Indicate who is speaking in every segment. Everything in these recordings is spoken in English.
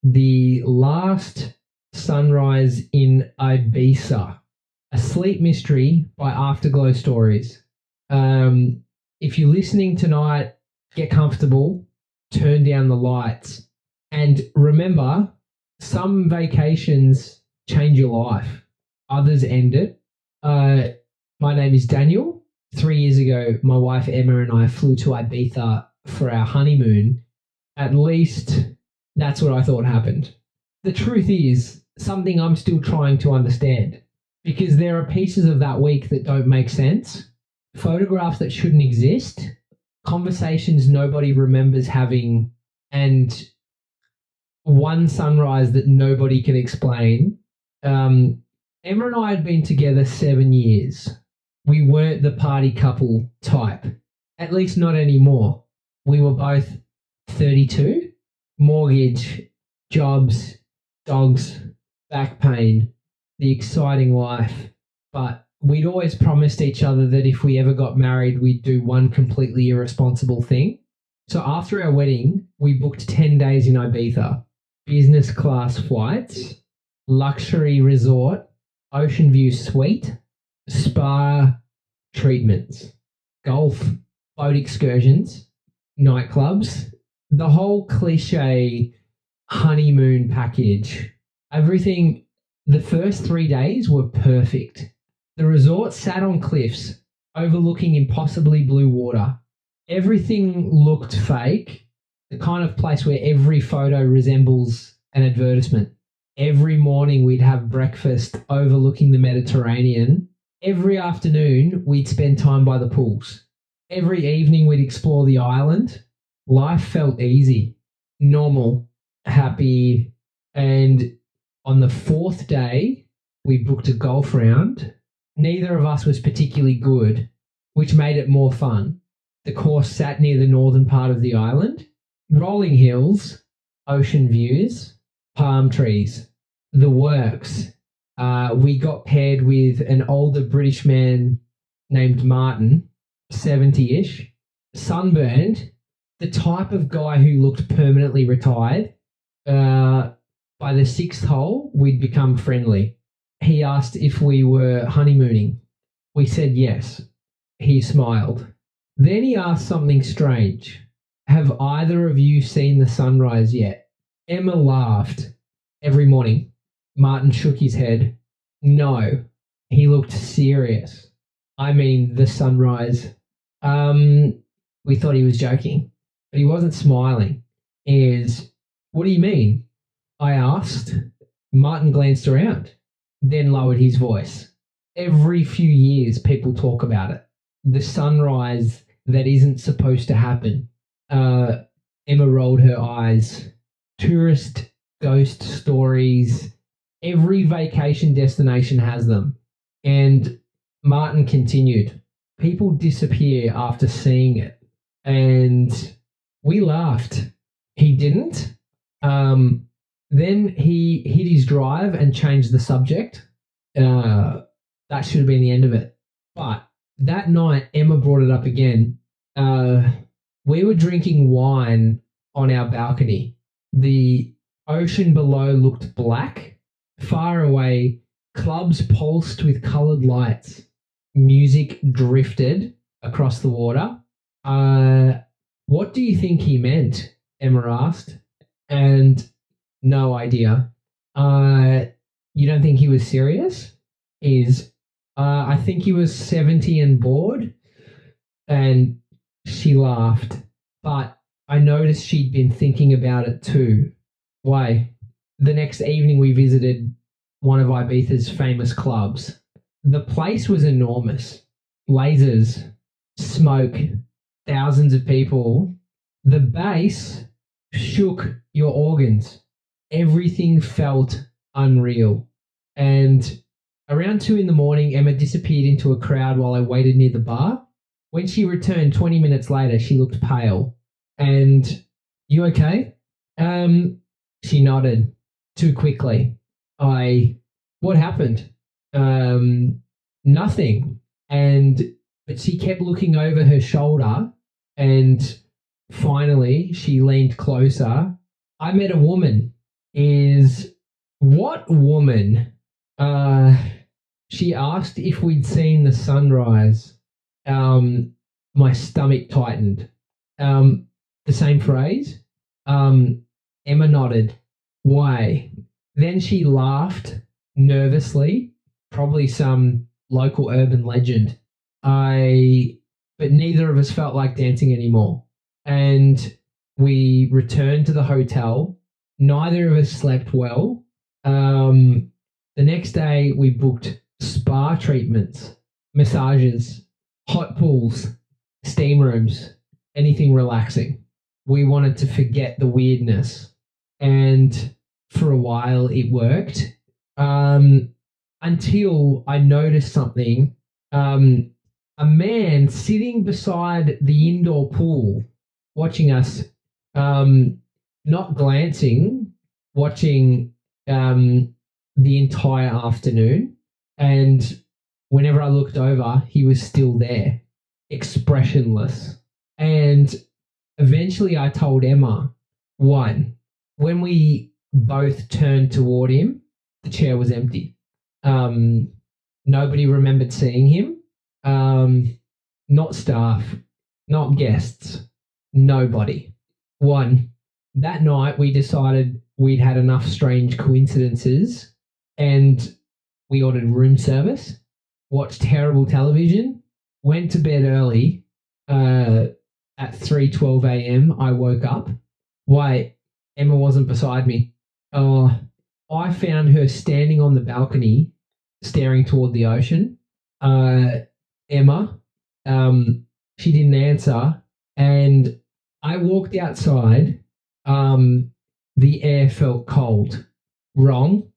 Speaker 1: the last sunrise in Ibiza, a sleep mystery by Afterglow Stories. If you're listening tonight, get comfortable, turn down the lights, and remember, some vacations change your life, others end it. My name is Daniel. 3 years ago, my wife Emma and I flew to Ibiza for our honeymoon. At least that's what I thought happened. The truth is something I'm still trying to understand, because there are pieces of that week that don't make sense, photographs that shouldn't exist, conversations nobody remembers having, and one sunrise that nobody can explain. Emma and I had been together 7 years. We weren't the party couple type, at least not anymore. We were both 32, mortgage, jobs, dogs, back pain, the exciting life. But we'd always promised each other that if we ever got married, we'd do one completely irresponsible thing. So after our wedding, we booked 10 days in Ibiza, business class flights, luxury resort, ocean view suite, spa treatments, golf, boat excursions, nightclubs, the whole cliche honeymoon package. Everything, the first 3 days were perfect. The resort sat on cliffs overlooking impossibly blue water. Everything looked fake, the kind of place where every photo resembles an advertisement. Every morning we'd have breakfast overlooking the Mediterranean. Every afternoon we'd spend time by the pools. Every evening we'd explore the island. Life felt easy, normal, happy. And on the fourth day, we booked a golf round. Neither of us was particularly good, which made it more fun. The course sat near the northern part of the island. Rolling hills, ocean views, palm trees, the works. We got paired with an older British man named Martin, 70-ish, sunburned, the type of guy who looked permanently retired. By the sixth hole, we'd become friendly. He asked if we were honeymooning. We said yes. He smiled. Then he asked something strange. Have either of you seen the sunrise yet? Emma laughed. Every morning. Martin shook his head. No. He looked serious. I mean, the sunrise. We thought he was joking, but he wasn't smiling. What do you mean? I asked. Martin glanced around, then lowered his voice. Every few years, people talk about it. The sunrise that isn't supposed to happen. Emma rolled her eyes. Tourist ghost stories. Every vacation destination has them. And Martin continued. People disappear after seeing it. And we laughed. He didn't. Then he hit his drive and changed the subject. That should have been the end of it. But that night, Emma brought it up again. We were drinking wine on our balcony. The ocean below looked black. Far away, clubs pulsed with coloured lights. Music drifted across the water. What do you think he meant? Emma asked. And no idea. You don't think he was serious? I think he was 70 and bored. And she laughed. But I noticed she'd been thinking about it too. Why? The next evening we visited one of Ibiza's famous clubs. The place was enormous. Lasers, smoke, thousands of people. The bass shook your organs. Everything felt unreal. And around 2 a.m, Emma disappeared into a crowd while I waited near the bar. When she returned 20 minutes later, she looked pale. And, you okay? She nodded too quickly. What happened? Nothing. But she kept looking over her shoulder, and finally she leaned closer. I met a woman. is what woman, uh, she asked if we'd seen the sunrise. Um, my stomach tightened. Um, the same phrase. Um, Emma nodded. Why? Then she laughed nervously, probably some local urban legend. But neither of us felt like dancing anymore. And we returned to the hotel. Neither of us slept well. The next day, we booked spa treatments, massages, hot pools, steam rooms, anything relaxing. We wanted to forget the weirdness. And for a while, it worked until I noticed something. A man sitting beside the indoor pool watching us, um, not glancing, watching the entire afternoon. And whenever I looked over, he was still there, expressionless. And eventually I told Emma, one, when we both turned toward him, the chair was empty. Nobody remembered seeing him. Not staff, not guests, nobody. One, that night we decided we'd had enough strange coincidences and we ordered room service, watched terrible television, went to bed early. At 3:12 a.m., I woke up. Why, Emma wasn't beside me. I found her standing on the balcony, staring toward the ocean. Emma, she didn't answer, and I walked outside. The air felt cold. Wrong.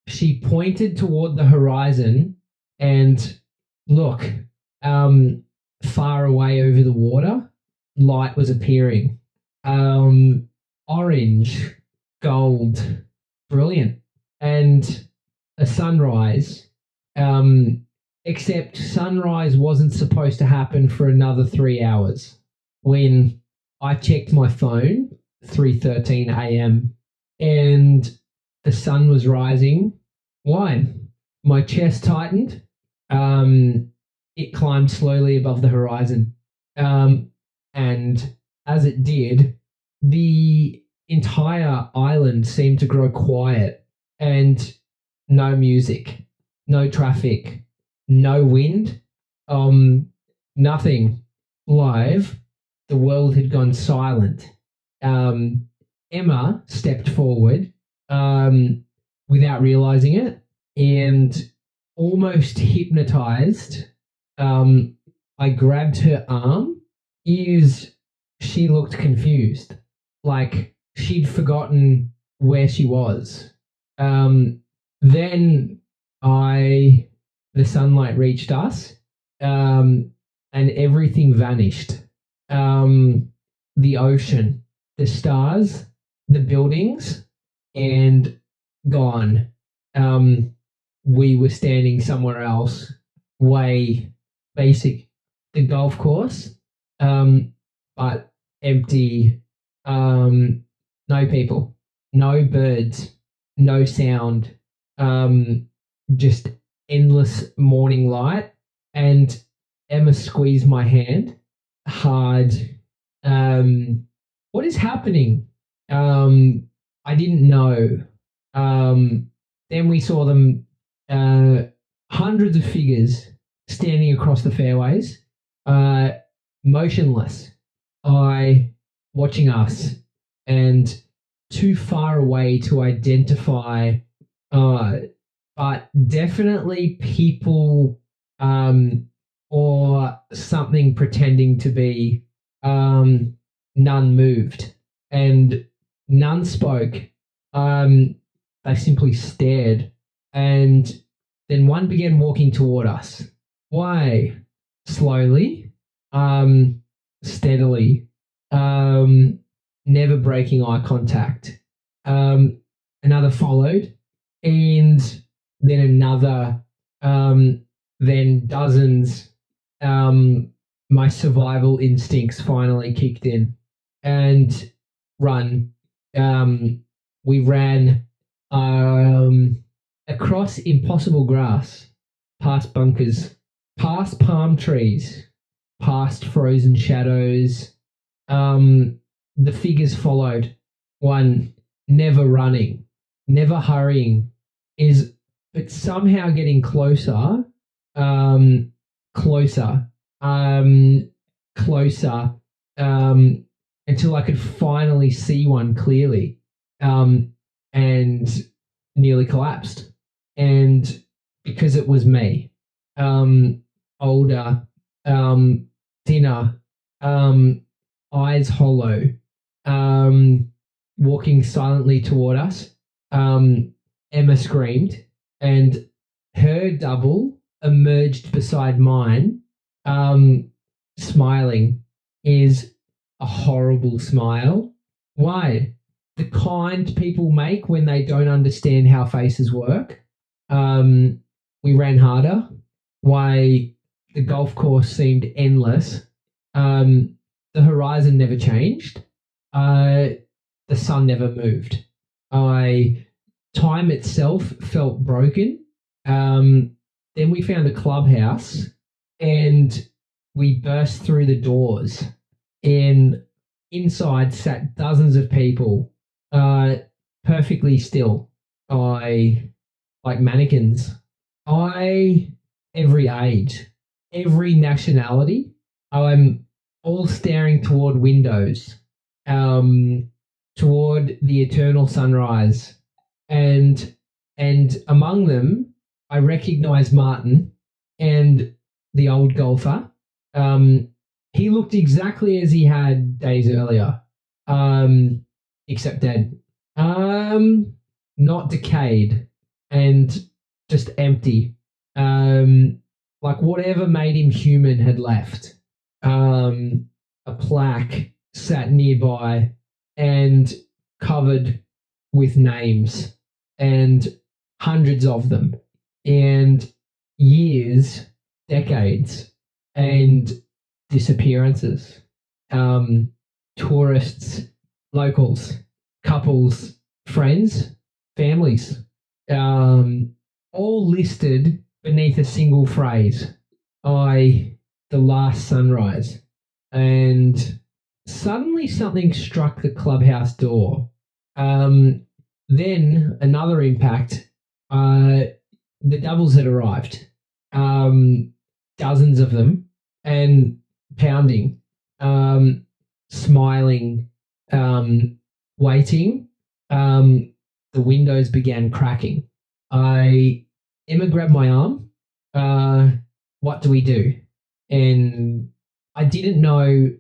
Speaker 1: She pointed toward the horizon, and look, far away over the water, light was appearing. Orange, gold, brilliant, and a sunrise. Except sunrise wasn't supposed to happen for another 3 hours. When I checked my phone, 3:13 a.m., and the sun was rising. Why? My chest tightened. It climbed slowly above the horizon. And as it did, the entire island seemed to grow quiet and no music, no traffic, no wind, nothing. Live, the world had gone silent. Emma stepped forward without realizing it and almost hypnotized. I grabbed her arm. She looked confused, like she'd forgotten where she was. Then the sunlight reached us, and everything vanished. The ocean, the stars, the buildings, and gone. We were standing somewhere else, way basic, the golf course, but empty. No people, no birds, no sound. Just endless morning light. And Emma squeezed my hand hard. What is happening? I didn't know. Then we saw them, hundreds of figures standing across the fairways, motionless, watching us, and too far away to identify, but definitely people, or something pretending to be. None moved and none spoke. They simply stared, and then one began walking toward us. Why? Slowly, steadily, never breaking eye contact. Another followed, and then another, then dozens. My survival instincts finally kicked in and run. we ran across impossible grass, past bunkers, past palm trees, past frozen shadows. The figures followed. One never running, never hurrying, is but somehow getting closer, um, closer, um, closer, um, until I could finally see one clearly, and nearly collapsed. And because it was me, um, older, um, thinner, um, eyes hollow, um, walking silently toward us. Emma screamed, and her double emerged beside mine, um, smiling. Is a horrible smile. Why? The kind people make when they don't understand how faces work. Um, we ran harder. Why? The golf course seemed endless. The horizon never changed. Uh, the sun never moved. I Time itself felt broken. Um, then we found a clubhouse and we burst through the doors. And inside sat dozens of people, perfectly still. I like mannequins. I Every age, every nationality. I'm all staring toward windows, um, toward the eternal sunrise, and among them, I recognize Martin and the old golfer. Um, he looked exactly as he had days earlier, um, except dead. Um, Not decayed and just empty. Like whatever made him human had left. A plaque sat nearby and covered with names and hundreds of them and years, decades, and disappearances. Um, Tourists, locals, couples, friends, families, um, all listed beneath a single phrase. The last sunrise. And suddenly something struck the clubhouse door. Then another impact. The doubles had arrived. Dozens of them, and pounding, um, smiling, waiting. The windows began cracking. Emma grabbed my arm. What do we do? And I didn't know.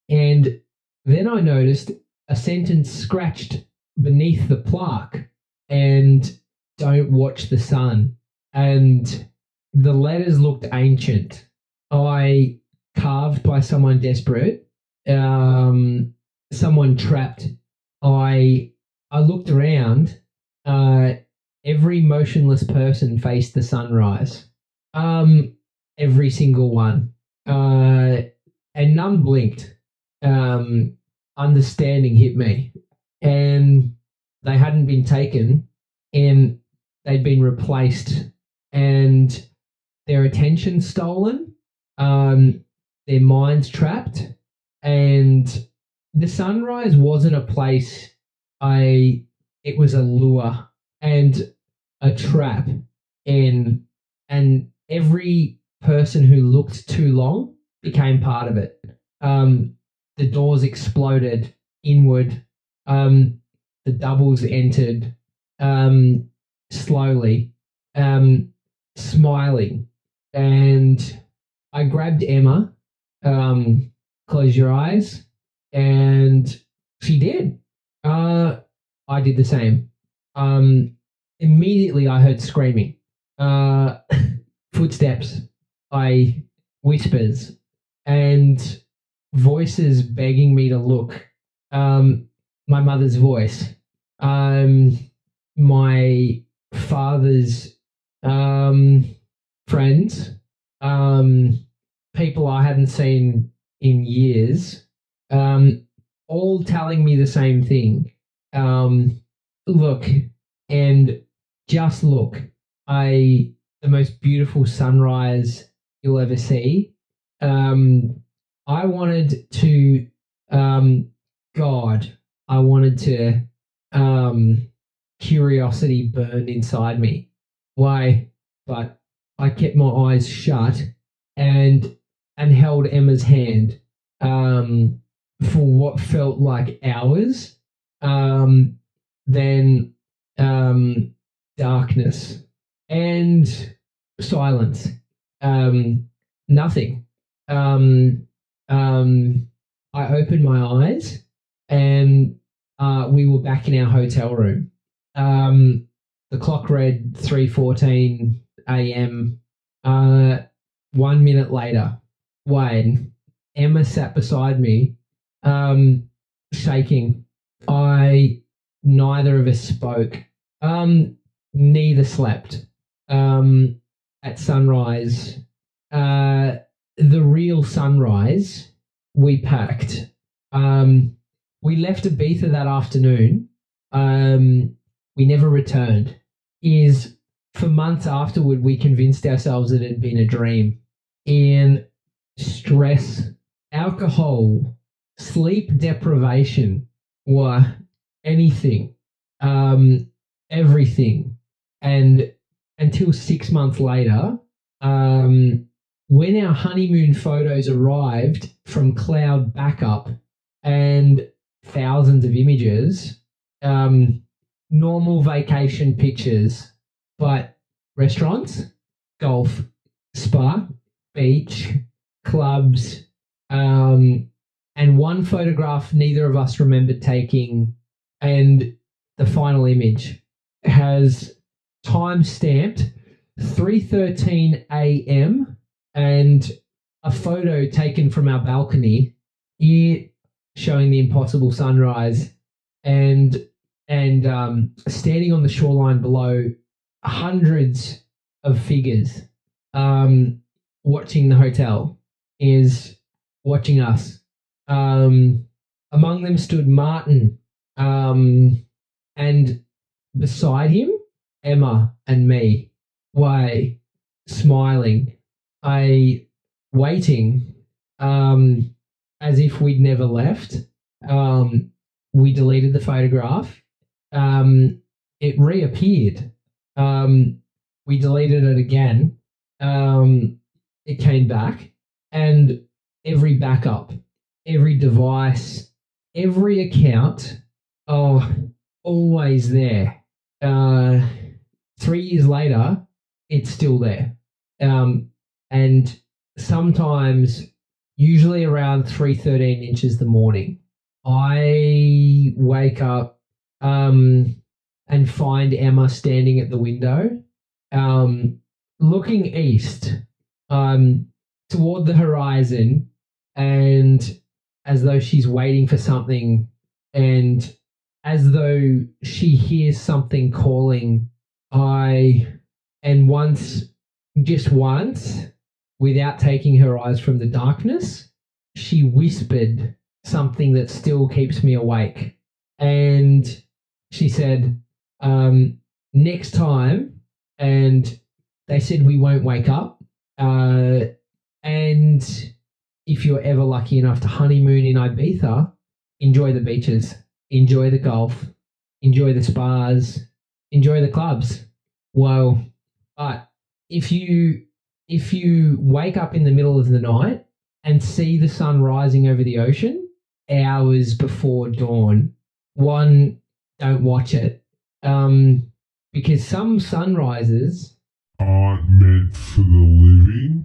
Speaker 1: And then I noticed a sentence scratched beneath the plaque, and don't watch the sun. And the letters looked ancient. I Carved by someone desperate, someone trapped. I I looked around. Uh, every motionless person faced the sunrise. Um, every single one. And none blinked. Understanding hit me, and they hadn't been taken, and they'd been replaced, and their attention stolen, their minds trapped, and the sunrise wasn't a place. I It was a lure and a trap, and every person who looked too long became part of it. The doors exploded inward. Um, the doubles entered, um, slowly, smiling, and I grabbed Emma. Close your eyes, and she did. Uh, I did the same. Um, Immediately, I heard screaming, uh, footsteps, I whispers, and voices begging me to look. My mother's voice, um, my father's, um, friends, um, people I hadn't seen in years, um, all telling me the same thing. Um, look, and just look, I the most beautiful sunrise you'll ever see. Um, I wanted to, um, God, I wanted to, um, curiosity burned inside me. Why? But I kept my eyes shut and held Emma's hand for what felt like hours. Then um, darkness and silence. Um, Nothing. Um, um, I opened my eyes and we were back in our hotel room. Um, the clock read 3:14 a.m. 1 minute later, Wayne, Emma sat beside me, um, shaking. I Neither of us spoke. Um, Neither slept. Um, at sunrise, uh, the real sunrise, we packed. Um, we left Ibiza that afternoon. We never returned. Is For months afterward, we convinced ourselves it had been a dream. In stress, alcohol, sleep deprivation, or anything, um, everything. And until 6 months later, um, when our honeymoon photos arrived from cloud backup and thousands of images, um, normal vacation pictures, but restaurants, golf, spa, beach, clubs, and one photograph neither of us remembered taking, and the final image has time stamped 3:13 a.m. and a photo taken from our balcony, it showing the impossible sunrise, and standing on the shoreline below, hundreds of figures watching the hotel, is watching us. Um, Among them stood Martin, and beside him, Emma and me, way smiling, I waiting, as if we'd never left. Um, we deleted the photograph. It reappeared. We deleted it again. It came back, and every backup, every device, every account, oh, always there. 3 years later, it's still there. And sometimes, usually around 3:13 the morning, I wake up and find Emma standing at the window, um, looking east, um, toward the horizon, and as though she's waiting for something, and as though she hears something calling. And once, just once, without taking her eyes from the darkness, she whispered something that still keeps me awake. And she said, next time, and they said we won't wake up. And if you're ever lucky enough to honeymoon in Ibiza, enjoy the beaches, enjoy the golf, enjoy the spas, enjoy the clubs. Well, but if you wake up in the middle of the night and see the sun rising over the ocean hours before dawn, one, don't watch it, because some sunrises
Speaker 2: aren't meant for the living.